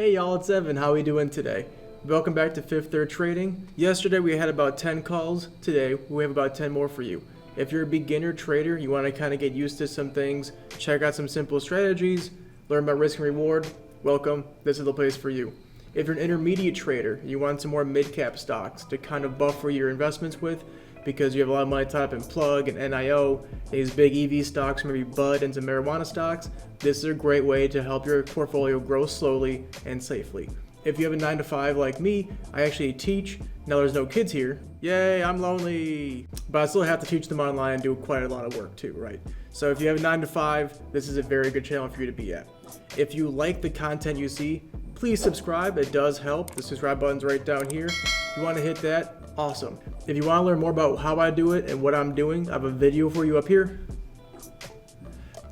Hey y'all, it's Evan. How we doing today? Welcome back to Fifth Third Trading. Yesterday we had about 10 calls. Today we have about 10 more for you. If you're a beginner trader, you want to kind of get used to some things, check out some simple strategies, learn about risk and reward, welcome. This is the place for you. If you're an intermediate trader, you want some more mid-cap stocks to kind of buffer your investments with because you have a lot of money tied up in plug and NIO, these big EV stocks, maybe bud and some marijuana stocks. This is a great way to help your portfolio grow slowly and safely. If you have a 9-to-5 like me, I actually teach. Now there's no kids here. Yay, I'm lonely. But I still have to teach them online and do quite a lot of work too, right? So if you have a 9-to-5, this is a very good channel for you to be at. If you like the content you see, please subscribe. It does help. The subscribe button's right down here. If you want to hit that, awesome. If you want to learn more about how I do it and what I'm doing, I have a video for you up here.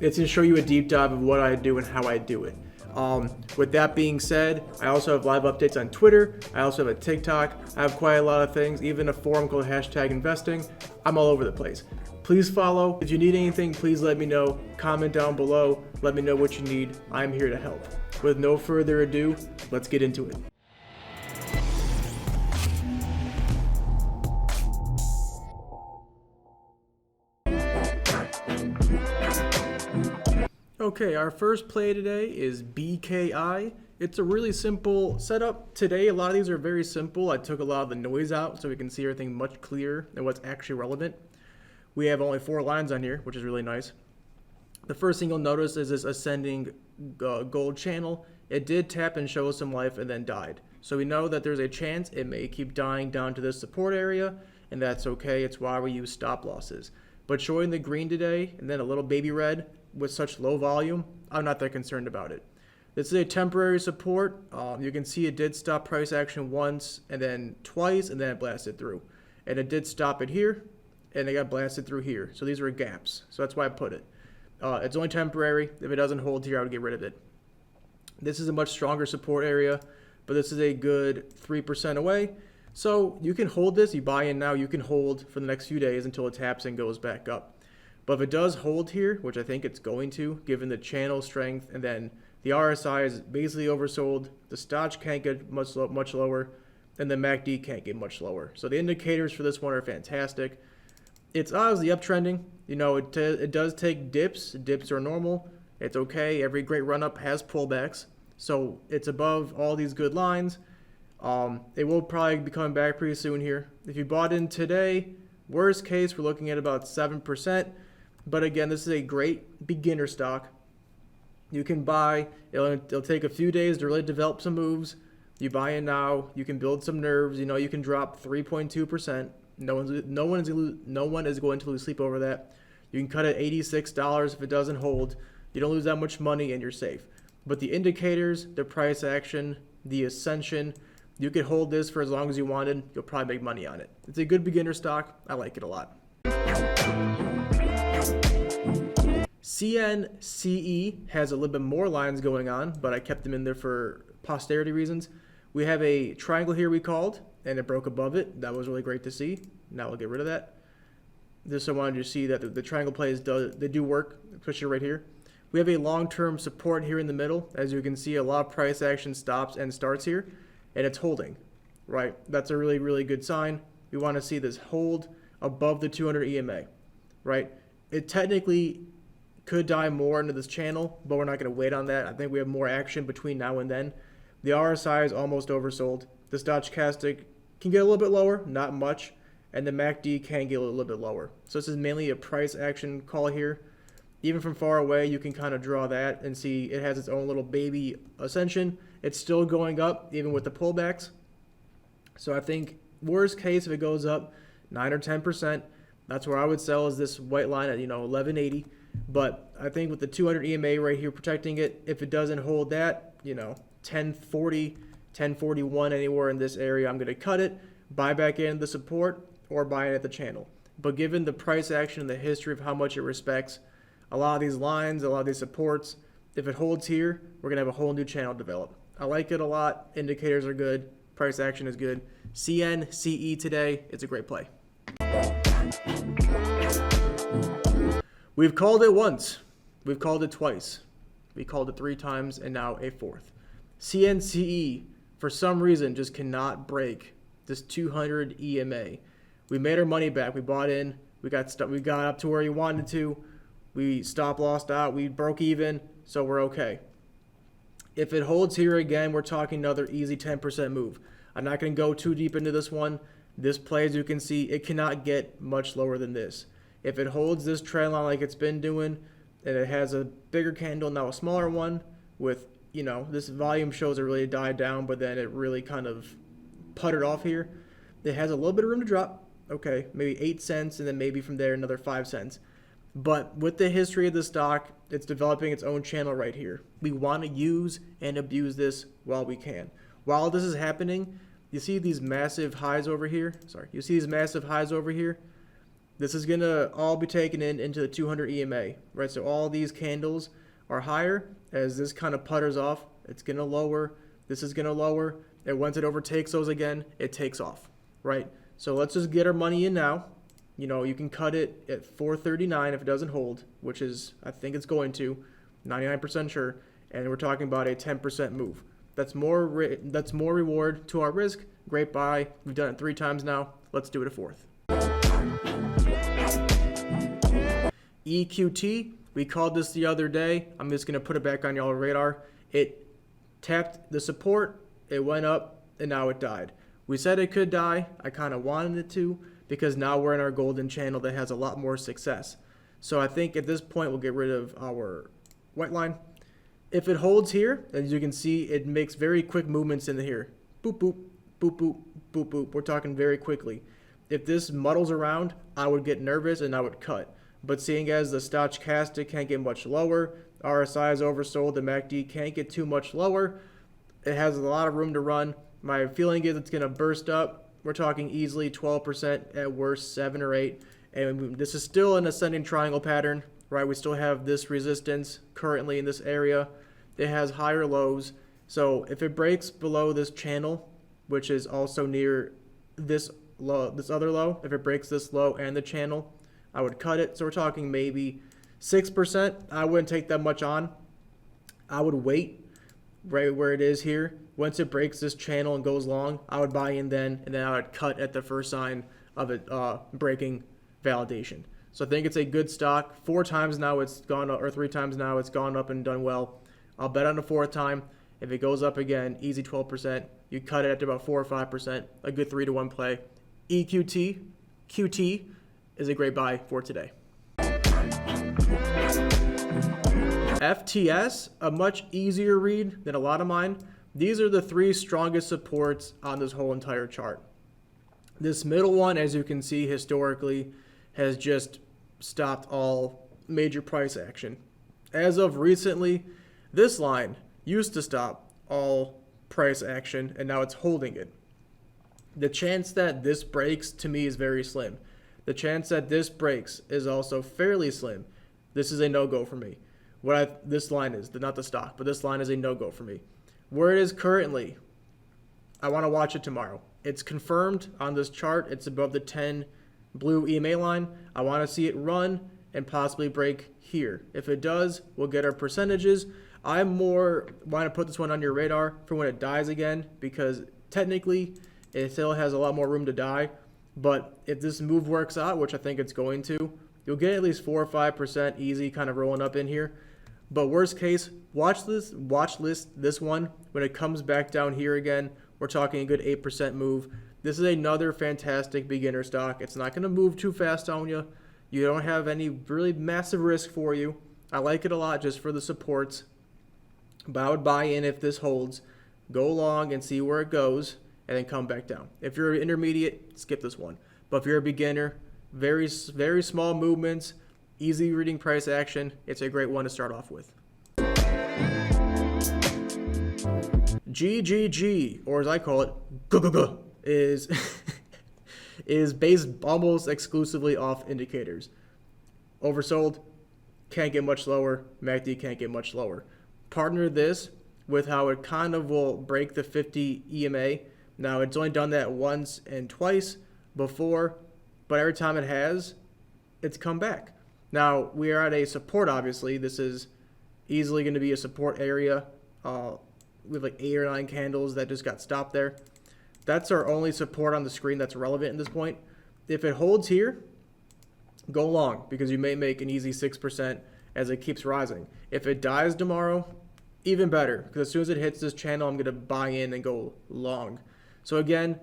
It's going to show you a deep dive of what I do and how I do it. With that being said, I also have live updates on Twitter. I also have a TikTok. I have quite a lot of things, even a forum called #investing. I'm all over the place. Please follow. If you need anything, please let me know. Comment down below. Let me know what you need. I'm here to help. With no further ado, let's get into it. Okay, our first play today is BKI. It's a really simple setup. Today, a lot of these are very simple. I took a lot of the noise out so we can see everything much clearer and what's actually relevant. We have only 4 lines on here, which is really nice. The first thing you'll notice is this ascending gold channel. It did tap and show some life and then died. So we know that there's a chance it may keep dying down to this support area, and that's okay. It's why we use stop losses. But showing the green today and then a little baby red with such low volume, I'm not that concerned about it. This is a temporary support. You can see it did stop price action once and then twice, and then it blasted through. And it did stop it here, and it got blasted through here. So these were gaps. So that's why I put it. It's only temporary. If it doesn't hold here, I would get rid of it. This is a much stronger support area, but this is a good 3% away. So you can hold this. You buy in now. You can hold for the next few days until it taps and goes back up. But if it does hold here, which I think it's going to, given the channel strength, and then the RSI is basically oversold, the Stoch can't get much lower, and the MACD can't get much lower. So the indicators for this one are fantastic. It's obviously uptrending. You know, it does take dips. Dips are normal. It's okay. Every great run-up has pullbacks. So it's above all these good lines. It will probably be coming back pretty soon here. If you bought in today, worst case, we're looking at about 7%. But again, this is a great beginner stock. You can buy. It'll take a few days to really develop some moves. You buy in now. You can build some nerves. You know, you can drop 3.2%. No one is going to lose sleep over that. You can cut at $86 if it doesn't hold. You don't lose that much money and you're safe. But the indicators, the price action, the ascension, you could hold this for as long as you wanted. You'll probably make money on it. It's a good beginner stock. I like it a lot. CNCE has a little bit more lines going on, but I kept them in there for posterity reasons. We have a triangle here we called, and it broke above it. That was really great to see. Now we'll get rid of that. Just so I wanted you to see that the triangle plays, they do work, especially right here. We have a long-term support here in the middle. As you can see, a lot of price action stops and starts here, and it's holding, right? That's a really, really good sign. We want to see this hold above the 200 EMA, right? It technically could die more into this channel, but we're not going to wait on that. I think we have more action between now and then. The RSI is almost oversold. The stochastic can get a little bit lower, not much, and the MACD can get a little bit lower. So this is mainly a price action call here. Even from far away, you can kind of draw that and see it has its own little baby ascension. It's still going up, even with the pullbacks. So I think worst case, if it goes up 9 or 10%, that's where I would sell is this white line at 1180. But I think with the 200 EMA right here protecting it, if it doesn't hold that, 1040, 1041 anywhere in this area, I'm going to cut it, buy back in the support, or buy it at the channel. But given the price action and the history of how much it respects a lot of these lines, a lot of these supports, if it holds here, we're going to have a whole new channel develop. I like it a lot. Indicators are good. Price action is good. CNCE today, it's a great play. We've called it once. We've called it twice. We called it 3 times and now a 4th. CNCE, for some reason, just cannot break this 200 EMA. We made our money back. We bought in. We got up to where we wanted to. We lost out. We broke even, so we're okay. If it holds here again, we're talking another easy 10% move. I'm not going to go too deep into this one. This play, as you can see, it cannot get much lower than this. If it holds this trend line like it's been doing, and it has a bigger candle, now a smaller one, with, this volume shows it really died down, but then it really kind of puttered off here. It has a little bit of room to drop. Okay, maybe 8 cents, and then maybe from there another 5 cents. But with the history of the stock, it's developing its own channel right here. We want to use and abuse this while we can. While this is happening, you see these massive highs over here? You see these massive highs over here? This is going to all be taken into the 200 EMA, right? So all these candles are higher. As this kind of putters off, it's going to lower. This is going to lower. And once it overtakes those again, it takes off, right? So let's just get our money in now. You can cut it at 439 if it doesn't hold, which is, I think it's going to, 99% sure. And we're talking about a 10% move. That's more reward to our risk. Great buy. We've done it 3 times now. Let's do it a 4th. EQT, we called this the other day. I'm just going to put it back on y'all's radar. It tapped the support, it went up, and now it died. We said it could die. I kind of wanted it to, because now we're in our golden channel that has a lot more success. So I think at this point we'll get rid of our white line. If it holds here, as you can see, it makes very quick movements in here. Boop, boop, boop, boop, boop, boop. We're talking very quickly. If this muddles around, I would get nervous and I would cut. But seeing as the stochastic can't get much lower, RSI is oversold, the MACD can't get too much lower, it has a lot of room to run. My feeling is it's going to burst up. We're talking easily 12%, at worst 7 or 8. And this is still an ascending triangle pattern, right? We still have this resistance currently in this area. It has higher lows. So if it breaks below this channel, which is also near this low, this other low, if it breaks this low and the channel, I would cut it. So we're talking maybe 6%. I wouldn't take that much on. I would wait right where it is here. Once it breaks this channel and goes long, I would buy in then, and then I would cut at the first sign of it breaking validation. So I think it's a good stock. 4 times now it's gone up, or 3 times now it's gone up and done well. I'll bet on the 4th time. If it goes up again, easy 12%. You cut it at about 4 or 5%. A good 3-to-1 play. EQT, QT is a great buy for today. FTS, a much easier read than a lot of mine. These are the 3 strongest supports on this whole entire chart. This middle one, as you can see historically, has just stopped all major price action. As of recently, this line used to stop all price action, and now it's holding it. The chance that this breaks, to me, is very slim. The chance that this breaks is also fairly slim. This is a no-go for me. This line is, not the stock, but this line is a no-go for me. Where it is currently, I want to watch it tomorrow. It's confirmed on this chart. It's above the 10 blue EMA line. I want to see it run and possibly break here. If it does, we'll get our percentages. I more want to put this one on your radar for when it dies again, because technically it still has a lot more room to die. But if this move works out, which I think it's going to, you'll get at least 4 or 5% easy kind of rolling up in here. But worst case, watch list this one. When it comes back down here again, we're talking a good 8% move. This is another fantastic beginner stock. It's not going to move too fast on you. You don't have any really massive risk for you. I like it a lot just for the supports. But I would buy in if this holds. Go long and see where it goes, and then come back down. If you're intermediate, skip this one. But if you're a beginner, very, very small movements, easy reading price action, it's a great one to start off with. GGG, or as I call it, GGG, is based almost exclusively off indicators. Oversold, can't get much lower. MACD can't get much lower. Partner this with how it kind of will break the 50 EMA. Now, it's only done that once and twice before, but every time it has, it's come back. Now, we are at a support, obviously. This is easily going to be a support area. we have like 8 or 9 candles that just got stopped there. That's our only support on the screen that's relevant at this point. If it holds here, go long, because you may make an easy 6% as it keeps rising. If it dies tomorrow, even better, because as soon as it hits this channel, I'm going to buy in and go long. So again,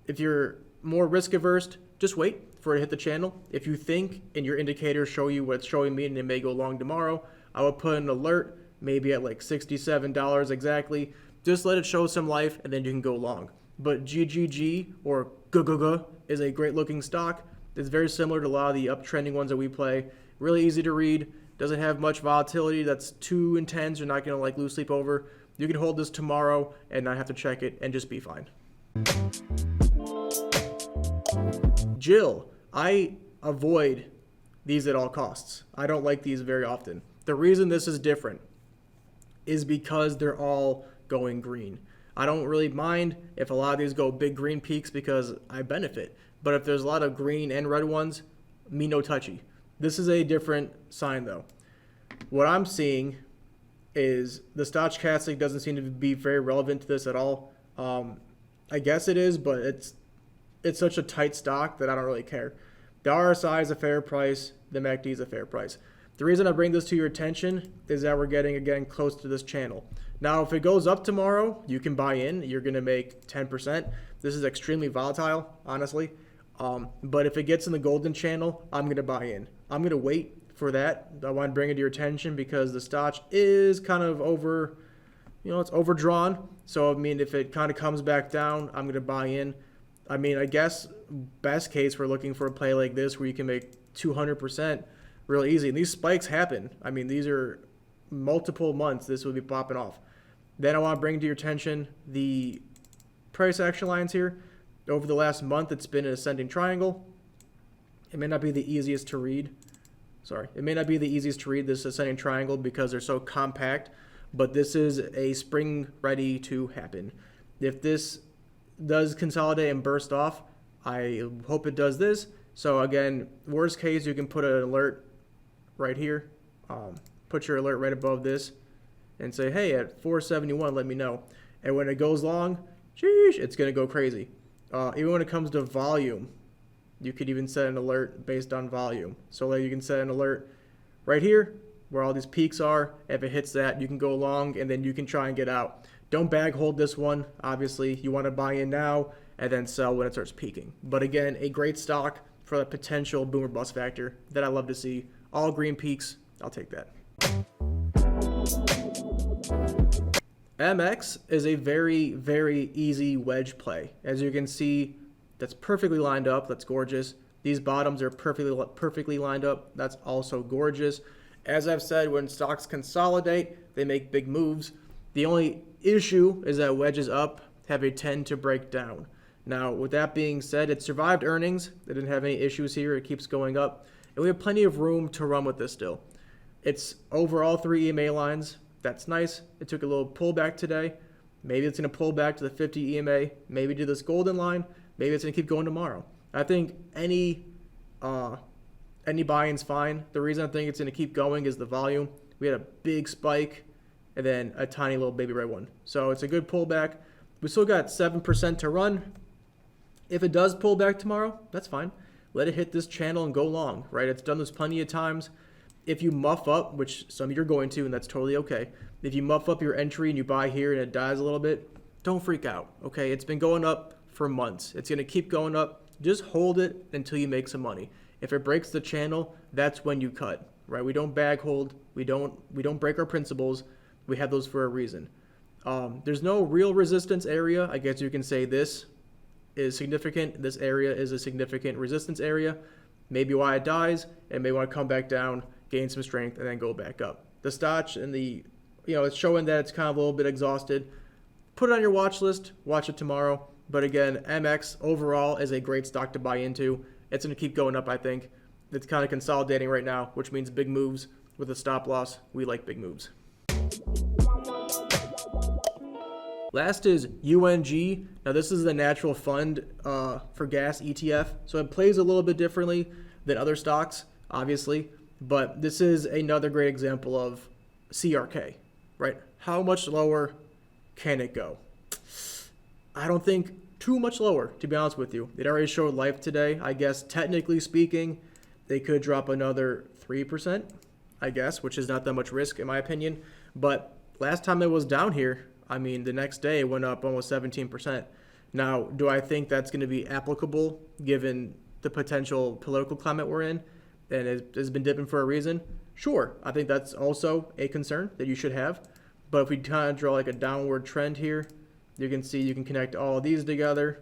if you're more risk averse, just wait for it to hit the channel. If you think and your indicators show you what it's showing me and it may go long tomorrow, I would put an alert, maybe at like $67 exactly. Just let it show some life and then you can go long. But GGG or GGG is a great looking stock. It's very similar to a lot of the uptrending ones that we play. Really easy to read. Doesn't have much volatility that's too intense. You're not going to like lose sleep over. You can hold this tomorrow and not have to check it and just be fine. Jill, I avoid these at all costs. I don't like these very often. The reason this is different is because they're all going green. I don't really mind if a lot of these go big green peaks because I benefit. But if there's a lot of green and red ones, me no touchy. This is a different sign though. What I'm seeing is the stochastic doesn't seem to be very relevant to this at all. I guess it is, but it's such a tight stock that I don't really care. The RSI is a fair price. The MACD is a fair price. The reason I bring this to your attention is that we're getting, again, close to this channel. Now, if it goes up tomorrow, you can buy in. You're going to make 10%. This is extremely volatile, honestly. But if it gets in the golden channel, I'm going to buy in. I'm going to wait for that. I want to bring it to your attention because the stock is kind of over, it's overdrawn. So, I mean, if it kind of comes back down, I'm going to buy in. I mean, I guess best case, we're looking for a play like this where you can make 200% real easy. And these spikes happen. I mean, these are multiple months this would be popping off. Then I want to bring to your attention the price action lines here. Over the last month, it's been an ascending triangle. It may not be the easiest to read. It may not be the easiest to read, this ascending triangle, because they're so compact, but this is a spring ready to happen. If this does consolidate and burst off, I hope it does this. So again, worst case, you can put an alert right here. Put your alert right above this and say, hey, at 471, let me know. And when it goes long, sheesh, it's going to go crazy. Even when it comes to volume, you could even set an alert based on volume. So like you can set an alert right here where all these peaks are. If it hits that, you can go long and then you can try and get out. Don't bag hold this one. Obviously, you want to buy in now and then sell when it starts peaking. But again, a great stock for the potential boomer bust factor that I love to see. All green peaks, I'll take that. MX is a very, very easy wedge play. As you can see, that's perfectly lined up. That's gorgeous. These bottoms are perfectly lined up. That's also gorgeous. As I've said, when stocks consolidate, they make big moves. The only issue is that wedges up have a tend to break down. Now, with that being said, it survived earnings. It didn't have any issues here. It keeps going up. And we have plenty of room to run with this still. It's over all 3 EMA lines. That's nice. It took a little pullback today. Maybe it's going to pull back to the 50 EMA. Maybe to this golden line. Maybe it's going to keep going tomorrow. I think any buy-in's fine. The reason I think it's going to keep going is the volume. We had a big spike and then a tiny little baby red one. So it's a good pullback. We still got 7% to run. If it does pull back tomorrow, that's fine. Let it hit this channel and go long, right? It's done this plenty of times. If you muff up, which some of you're going to, and that's totally okay. If you muff up your entry and you buy here and it dies a little bit, don't freak out, okay? It's been going up for months. It's going to keep going up. Just hold it until you make some money. If it breaks the channel, that's when you cut, right? We don't bag hold. We don't break our principles. We have those for a reason. There's no real resistance area. I guess you can say this is significant. This area is a significant resistance area. Maybe why it dies, and may want to come back down, gain some strength, and then go back up. The stock and it's showing that it's kind of a little bit exhausted. Put it on your watch list. Watch it tomorrow. But again, MX overall is a great stock to buy into. It's going to keep going up, I think. It's kind of consolidating right now, which means big moves with a stop loss. We like big moves. Last is UNG. Now this is the natural fund for gas ETF. So it plays a little bit differently than other stocks, obviously. But this is another great example of CRK, right? How much lower can it go? I don't think too much lower, to be honest with you. It already showed life today. I guess technically speaking, they could drop another 3%, I guess, which is not that much risk in my opinion. But last time it was down here, I mean, the next day it went up almost 17%. Now, do I think that's going to be applicable given the potential political climate we're in and it has been dipping for a reason? Sure. I think that's also a concern that you should have. But if we kind of draw like a downward trend here, you can see you can connect all of these together.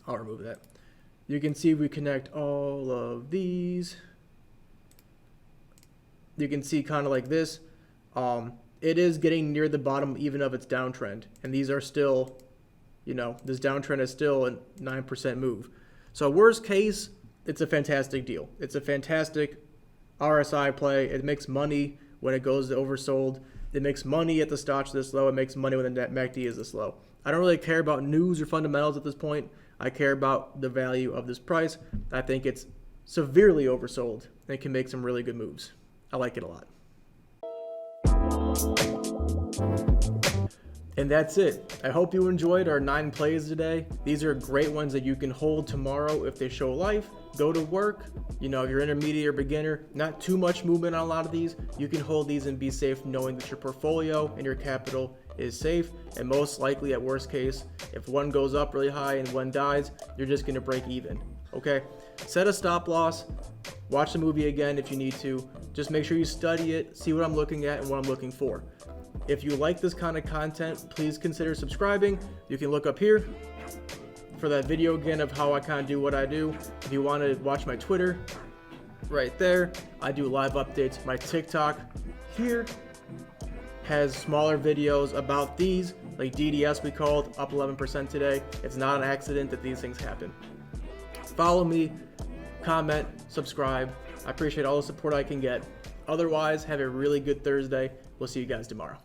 I'll remove that. You can see we connect all of these. You can see kind of like this. It is getting near the bottom even of its downtrend. And these are still, this downtrend is still a 9% move. So worst case, it's a fantastic deal. It's a fantastic RSI play. It makes money when it goes oversold. It makes money at the stock this low. It makes money when the MACD is this low. I don't really care about news or fundamentals at this point. I care about the value of this price. I think it's severely oversold and it can make some really good moves. I like it a lot. And that's it. I hope you enjoyed our 9 plays today. These are great ones that you can hold tomorrow if they show life. Go to work. If you're intermediate or beginner, not too much movement on a lot of these. You can hold these and be safe knowing that your portfolio and your capital is safe. And most likely at worst case, if one goes up really high and one dies, you're just going to break even. Okay? Set a stop loss. Watch the movie again if you need to. Just make sure you study it, see what I'm looking at and what I'm looking for. If you like this kind of content, please consider subscribing. You can look up here for that video again of how I kind of do what I do. If you want to watch my Twitter, right there, I do live updates. My TikTok here has smaller videos about these, like DDS we called, up 11% today. It's not an accident that these things happen. Follow me, comment, subscribe. I appreciate all the support I can get. Otherwise, have a really good Thursday. We'll see you guys tomorrow.